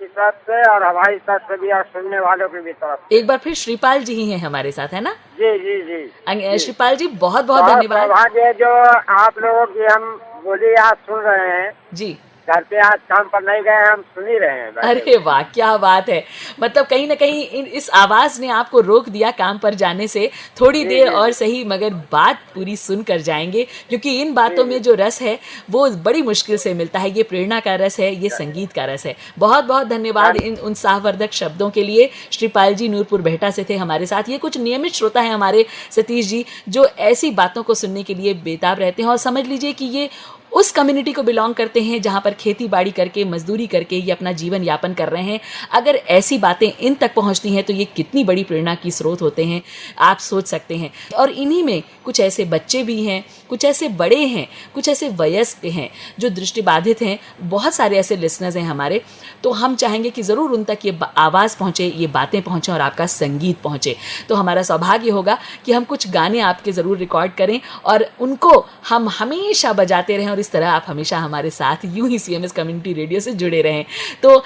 C: की तरफ से और हमारी तरफ से भी और सुनने वालों की भी तरफ।
A: एक बार फिर श्रीपाल जी ही हैं हमारे साथ, है ना?
C: जी।
A: श्रीपाल जी, बहुत बहुत धन्यवाद।
C: जो आप लोगों की हम बोली आज सुन रहे हैं
A: जी,
C: घर पे आज काम पर नहीं गए, हम सुन ही रहे हैं।
A: अरे वाह, क्या बात है। मतलब कहीं ना कहीं इस आवाज ने आपको रोक दिया काम पर जाने से, थोड़ी देर और सही, मगर बात पूरी सुन कर जाएंगे, क्योंकि इन बातों में जो रस है वो बड़ी मुश्किल से मिलता है। ये प्रेरणा का रस है, ये संगीत का रस है। बहुत बहुत धन्यवाद इन उन साहवर्धक शब्दों के लिए। श्रीपाल जी नूरपुर बेहटा से थे हमारे साथ। ये कुछ नियमित श्रोता है हमारे सतीश जी, जो ऐसी बातों को सुनने के लिए बेताब रहते हैं। और समझ लीजिए कि ये उस कम्युनिटी को बिलोंग करते हैं जहाँ पर खेती बाड़ी करके, मजदूरी करके ये अपना जीवन यापन कर रहे हैं। अगर ऐसी बातें इन तक पहुँचती हैं तो ये कितनी बड़ी प्रेरणा की स्रोत होते हैं, आप सोच सकते हैं। और इन्हीं में कुछ ऐसे बच्चे भी हैं, कुछ ऐसे बड़े हैं, कुछ ऐसे वयस्क हैं जो दृष्टिबाधित हैं। बहुत सारे ऐसे लिसनर्स हैं हमारे, तो हम चाहेंगे कि ज़रूर उन तक ये आवाज़ पहुँचे, ये बातें पहुँचें और आपका संगीत पहुँचे। तो हमारा सौभाग्य होगा कि हम कुछ गाने आपके ज़रूर रिकॉर्ड करें और उनको हम हमेशा बजाते रहें, और इस तरह आप हमेशा हमारे साथ यूं ही CMS कम्युनिटी रेडियो से जुड़े रहें। तो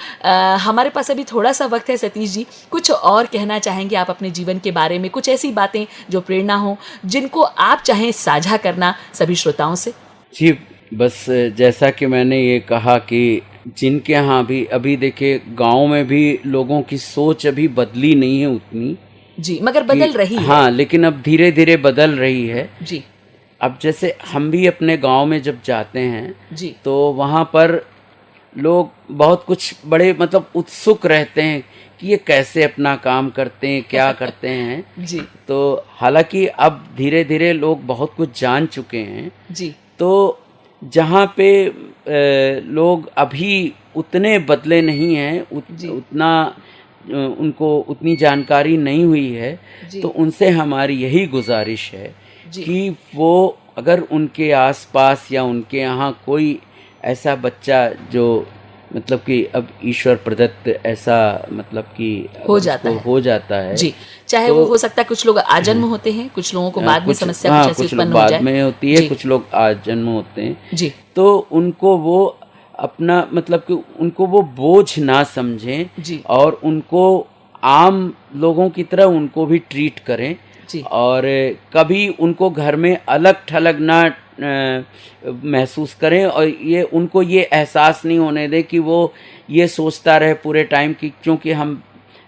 A: हमारे पास अभी थोड़ा सा वक्त है। सतीश जी, कुछ और कहना चाहेंगे आप अपने जीवन के बारे में? कुछ ऐसी बातें जो प्रेरणा हो, जिनको आप चाहें साझा करना सभी श्रोताओं से?
B: जी, बस जैसा कि मैंने ये कहा कि जिनके यहाँ भी अभी देखिए गांव में भी लोगों की सोच अभी बदली नहीं है उतनी
A: जी, मगर बदल रही है।
B: हाँ, लेकिन अब धीरे धीरे बदल रही है
A: जी।
B: अब जैसे हम भी अपने गांव में जब जाते हैं
A: जी,
B: तो वहाँ पर लोग बहुत कुछ बड़े मतलब उत्सुक रहते हैं कि ये कैसे अपना काम करते हैं, क्या करते हैं।
A: जी,
B: तो हालांकि अब धीरे धीरे लोग बहुत कुछ जान चुके हैं।
A: जी,
B: तो जहाँ पे लोग अभी उतने बदले नहीं हैं, उतना उनको उतनी जानकारी नहीं हुई है, तो उनसे हमारी यही गुजारिश है कि वो अगर उनके आसपास या उनके यहाँ कोई ऐसा बच्चा जो मतलब कि अब ईश्वर प्रदत्त ऐसा मतलब कि हो जाता है
A: जी, चाहे तो, वो हो सकता है कुछ लोग आजन्म होते हैं, कुछ लोगों को बाद में समस्या कुछ ऐसी उत्पन्न हो जाए,
B: बाद में होती है, कुछ लोग आजन्म होते हैं
A: जी।
B: तो उनको वो अपना मतलब कि उनको वो बोझ ना समझें और उनको आम लोगों की तरह उनको भी ट्रीट करें और कभी उनको घर में अलग थलग ना महसूस करें और ये उनको ये एहसास नहीं होने दें कि वो ये सोचता रहे पूरे टाइम कि क्योंकि हम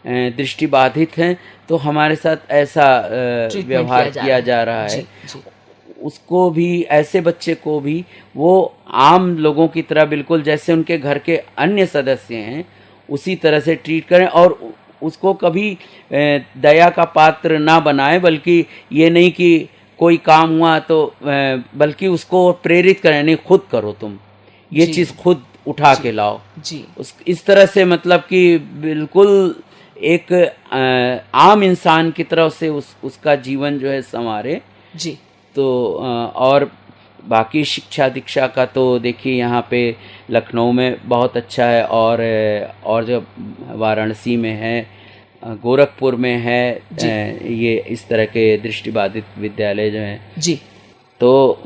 B: दृष्टिबाधित हैं तो हमारे साथ ऐसा व्यवहार किया जा रहा है। उसको भी, ऐसे बच्चे को भी वो आम लोगों की तरह बिल्कुल जैसे उनके घर के अन्य सदस्य हैं उसी तरह से ट्रीट करें और उसको कभी दया का पात्र ना बनाए, बल्कि ये नहीं कि कोई काम हुआ तो बल्कि उसको प्रेरित करें, नहीं खुद करो, तुम ये चीज़ खुद उठा के लाओ जी। इस तरह से मतलब कि बिल्कुल एक आम इंसान की तरह से उसका जीवन जो है संवारे जी। तो और बाकी शिक्षा दीक्षा का तो देखिए यहाँ पे लखनऊ में बहुत अच्छा है और जो वाराणसी में है, गोरखपुर में है, ये इस तरह के दृष्टिबाधित विद्यालय जो हैं जी। तो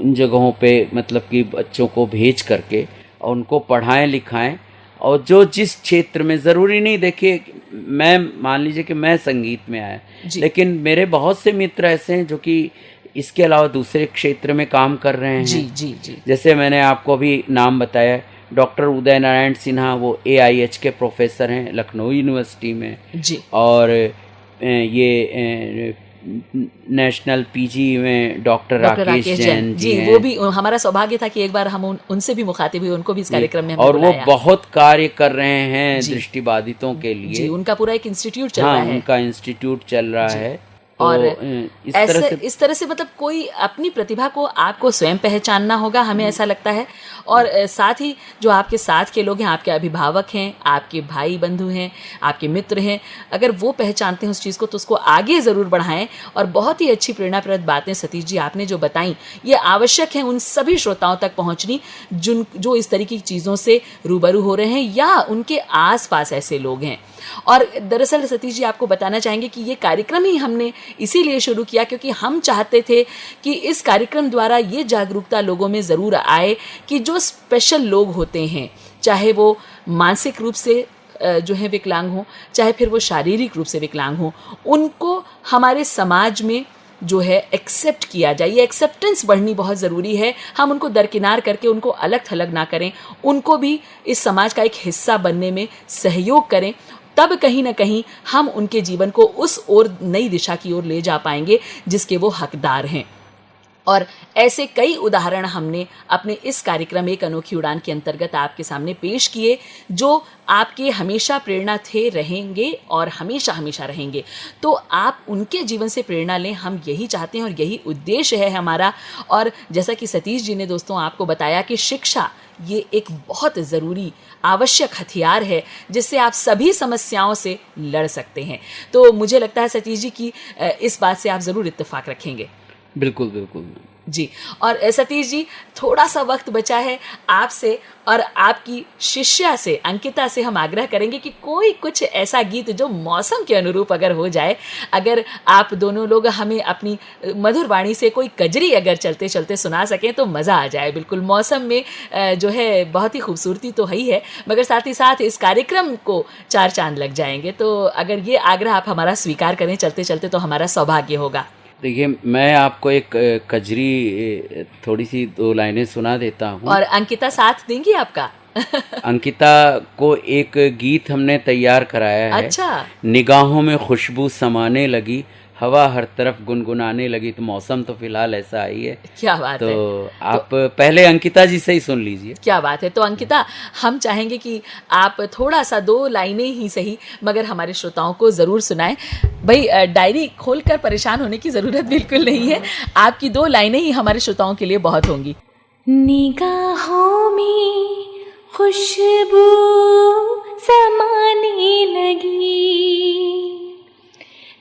B: इन जगहों पे मतलब कि बच्चों को भेज करके और उनको पढ़ाएं लिखाएं और जो जिस क्षेत्र में, ज़रूरी नहीं, देखिए मैं मान लीजिए कि मैं संगीत में आया लेकिन मेरे बहुत से मित्र ऐसे हैं जो कि इसके अलावा दूसरे क्षेत्र में काम कर रहे हैं जी जी जी। जैसे मैंने आपको अभी नाम बताया डॉक्टर उदय नारायण सिन्हा, वो AIH के प्रोफेसर हैं लखनऊ यूनिवर्सिटी में जी। और ये नेशनल PG में डॉक्टर राकेश जैन जी हैं।
A: वो भी हमारा सौभाग्य था कि एक बार हम उनसे भी मुखातिब हुए, उनको भी इस कार्यक्रम में हमने
B: और वो बहुत कार्य कर रहे हैं दृष्टिबाधितों के लिए जी।
A: उनका पूरा एक इंस्टीट्यूट चल रहा है।
B: उनका इंस्टीट्यूट चल रहा है
A: और इस तरह से मतलब कोई अपनी प्रतिभा को आपको स्वयं पहचानना होगा, हमें ऐसा लगता है। और साथ ही जो आपके साथ के लोग हैं, आपके अभिभावक हैं, आपके भाई बंधु हैं, आपके मित्र हैं, अगर वो पहचानते हैं उस चीज़ को तो उसको आगे ज़रूर बढ़ाएं। और बहुत ही अच्छी प्रेरणाप्रद बातें सतीश जी आपने जो बताई, ये आवश्यक है उन सभी श्रोताओं तक पहुंचनी जो इस तरीके की चीज़ों से रूबरू हो रहे हैं या उनके आसपास ऐसे लोग हैं। और दरअसल सतीश जी आपको बताना चाहेंगे कि ये कार्यक्रम ही हमने इसीलिए शुरू किया क्योंकि हम चाहते थे कि इस कार्यक्रम द्वारा ये जागरूकता लोगों में ज़रूर आए कि जो स्पेशल लोग होते हैं, चाहे वो मानसिक रूप से जो है विकलांग हो, चाहे फिर वो शारीरिक रूप से विकलांग हो, उनको हमारे समाज में जो है एक्सेप्ट किया जाए। ये एक्सेप्टेंस बढ़नी बहुत ज़रूरी है। हम उनको दरकिनार करके उनको अलग थलग ना करें, उनको भी इस समाज का एक हिस्सा बनने में सहयोग करें, तब कहीं ना कहीं हम उनके जीवन को उस ओर, नई दिशा की ओर ले जा पाएंगे जिसके वो हकदार हैं। और ऐसे कई उदाहरण हमने अपने इस कार्यक्रम एक अनोखी उड़ान के अंतर्गत आपके सामने पेश किए, जो आपके हमेशा प्रेरणा थे, रहेंगे और हमेशा हमेशा रहेंगे। तो आप उनके जीवन से प्रेरणा लें, हम यही चाहते हैं और यही उद्देश्य है हमारा। और जैसा कि सतीश जी ने दोस्तों आपको बताया कि शिक्षा ये एक बहुत ज़रूरी आवश्यक हथियार है जिससे आप सभी समस्याओं से लड़ सकते हैं। तो मुझे लगता है सतीश जी की इस बात से आप ज़रूर इत्तेफाक रखेंगे।
B: बिल्कुल बिल्कुल
A: जी। और सतीश जी, थोड़ा सा वक्त बचा है, आपसे और आपकी शिष्या से अंकिता से हम आग्रह करेंगे कि कोई कुछ ऐसा गीत जो मौसम के अनुरूप अगर हो जाए, अगर आप दोनों लोग हमें अपनी मधुर वाणी से कोई कजरी अगर चलते चलते सुना सकें तो मज़ा आ जाए। बिल्कुल मौसम में जो है बहुत ही खूबसूरती तो है ही है, मगर साथ ही साथ इस कार्यक्रम को 4 चांद लग जाएंगे। तो अगर ये आग्रह आप हमारा स्वीकार करें चलते चलते तो हमारा सौभाग्य होगा।
B: देखिए, मैं आपको एक कजरी थोड़ी सी 2 लाइनें सुना देता हूँ।
A: और अंकिता साथ देंगी आपका?
B: अंकिता को एक गीत हमने तैयार कराया है।
A: अच्छा।
B: निगाहों में खुशबू समाने लगी, हवा हर तरफ गुनगुनाने लगी। तो मौसम तो फिलहाल ऐसा ही है।
A: क्या बात है।
B: तो आप पहले अंकिता जी से ही सुन लीजिए।
A: क्या बात है। तो अंकिता, हम चाहेंगे कि आप थोड़ा सा 2 लाइनें ही सही मगर हमारे श्रोताओं को ज़रूर सुनाएं। भाई, डायरी खोलकर परेशान होने की ज़रूरत बिल्कुल नहीं है, आपकी 2 लाइनें ही हमारे श्रोताओं के लिए बहुत होंगी।
E: निगाहों में खुशबू समाने लगी,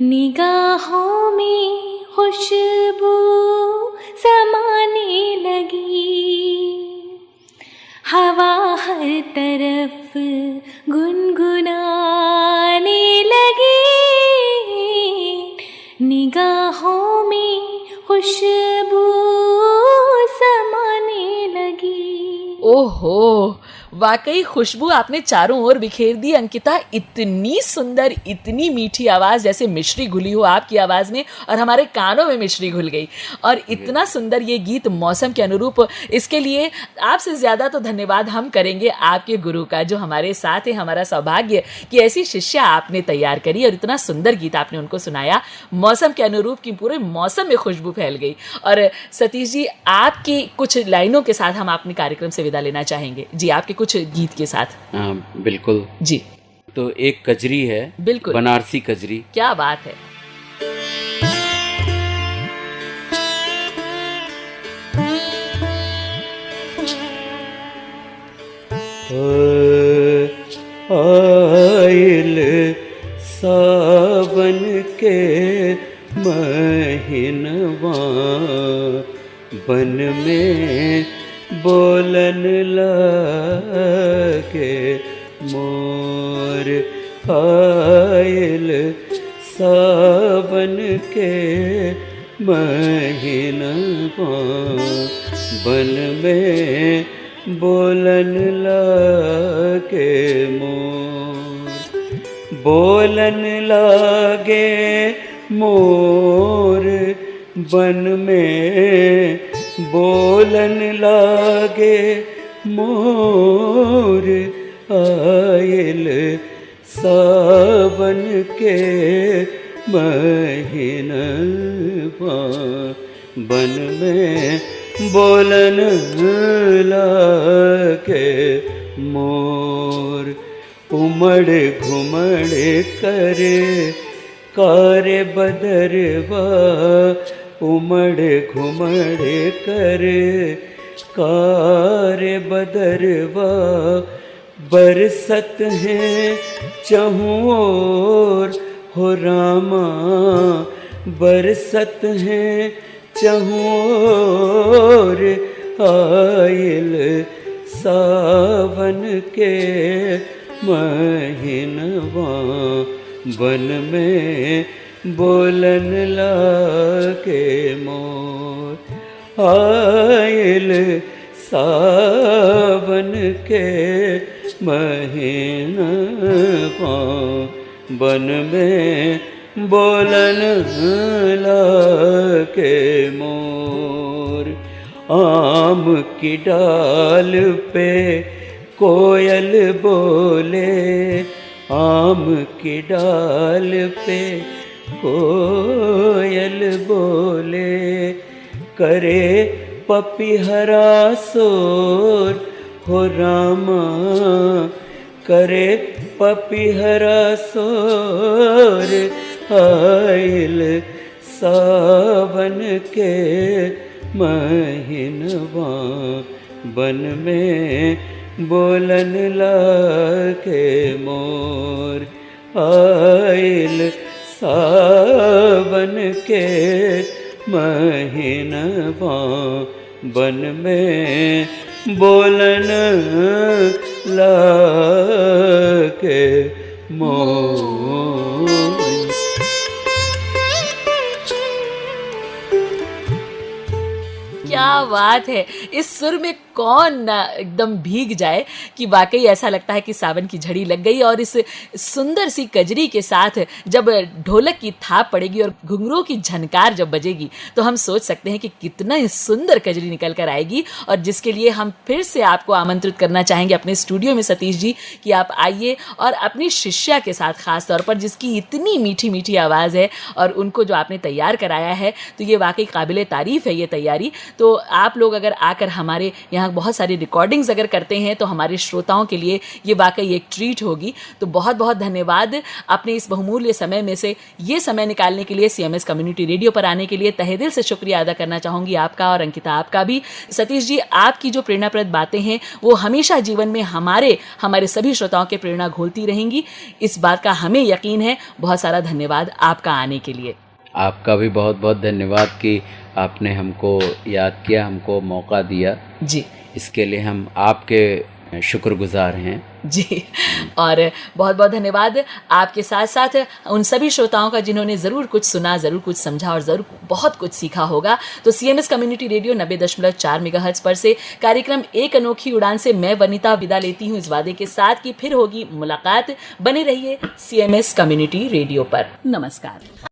E: निगाहों में खुशबू समाने लगी, हवा हर तरफ गुनगुनाने लगी, निगाहों में खुशबू समाने लगी।
A: ओहो, वाकई खुशबू आपने चारों ओर बिखेर दी अंकिता। इतनी सुंदर, इतनी मीठी आवाज़, जैसे मिश्री घुली हो आपकी आवाज़ में और हमारे कानों में मिश्री घुल गई। और इतना सुंदर ये गीत मौसम के अनुरूप, इसके लिए आपसे ज़्यादा तो धन्यवाद हम करेंगे आपके गुरु का, जो हमारे साथ है। हमारा सौभाग्य कि ऐसी शिष्या आपने तैयार करी और इतना सुंदर गीत आपने उनको सुनाया मौसम के अनुरूप की पूरे मौसम में खुशबू फैल गई। और सतीश जी, आपकी कुछ लाइनों के साथ हम अपने कार्यक्रम से विदा लेना चाहेंगे। जी, आपके कुछ गीत के साथ।
B: हाँ बिल्कुल
A: जी।
B: तो एक कजरी है,
A: बिल्कुल
B: बनारसी कजरी।
A: क्या बात है।
B: आइल सावन के महीनवा, बन में बोलन लागे मोर। आइल सावन के महीनवा, बन में बोलन लागे मोर। बोलन लागे मोर बन में, बोलन लागे मोर। आयल सावन के महीनवा, बन में बोलन लागे मोर। उमड़ घुमड़ करे कारे बदरवा, उमड़ घुमड़ करे कारे बदरवा। बरसत है चहुँ ओर हो रामा, बरसत है चहुँ ओर। आयल सावन के महीनवा, बन में बोलन लागे मोर। आयल सावन के महीनवा, बन में बोलन लागे मोर। आम की डाल पे कोयल बोले, आम की डाल पे कोयल बोले। करे पपीहरा सोर हो रामा, करे पपीहरा सोर, आइल सावन के महीनवा, बन में बोलन लागे मोर, आइल सावन के महीनवा, बन में बोलन लागे मोर।
A: क्या बात है, इस सुर में कौन ना एकदम भीग जाए कि वाकई ऐसा लगता है कि सावन की झड़ी लग गई। और इस सुंदर सी कजरी के साथ जब ढोलक की थाप पड़ेगी और घुंघरू की झनकार जब बजेगी तो हम सोच सकते हैं कि कितना सुंदर कजरी निकल कर आएगी। और जिसके लिए हम फिर से आपको आमंत्रित करना चाहेंगे अपने स्टूडियो में सतीश जी कि आप आइए और अपनी शिष्या के साथ खास तौर पर, जिसकी इतनी मीठी मीठी आवाज़ है और उनको जो आपने तैयार कराया है, तो ये वाकई काबिले तारीफ़ है ये तैयारी। तो आप लोग अगर आकर हमारे यहाँ बहुत सारी रिकॉर्डिंग्स अगर करते हैं तो हमारे श्रोताओं के लिए ये वाकई एक ट्रीट होगी। तो बहुत बहुत धन्यवाद अपने इस बहुमूल्य समय में से ये समय निकालने के लिए, CMS कम्युनिटी रेडियो पर आने के लिए तहे दिल से शुक्रिया अदा करना चाहूँगी आपका और अंकिता आपका भी। सतीश जी, आपकी जो प्रेरणाप्रद बातें हैं वो हमेशा जीवन में हमारे सभी श्रोताओं के प्रेरणा घोलती रहेंगी, इस बात का हमें यकीन है। बहुत सारा धन्यवाद आपका आने के लिए।
B: आपका भी बहुत बहुत धन्यवाद कि आपने हमको याद किया, हमको मौका दिया
A: जी।
B: इसके लिए हम आपके शुक्रगुजार हैं
A: जी। और बहुत बहुत धन्यवाद आपके साथ साथ उन सभी श्रोताओं का जिन्होंने ज़रूर कुछ सुना, ज़रूर कुछ समझा और ज़रूर बहुत कुछ सीखा होगा। तो CMS कम्युनिटी रेडियो 90.4 मेगाहर्ट्ज़ पर से कार्यक्रम एक अनोखी उड़ान से मैं वनिता विदा लेती हूँ इस वादे के साथ कि फिर होगी मुलाकात। बने रहिए CMS कम्युनिटी रेडियो पर। नमस्कार।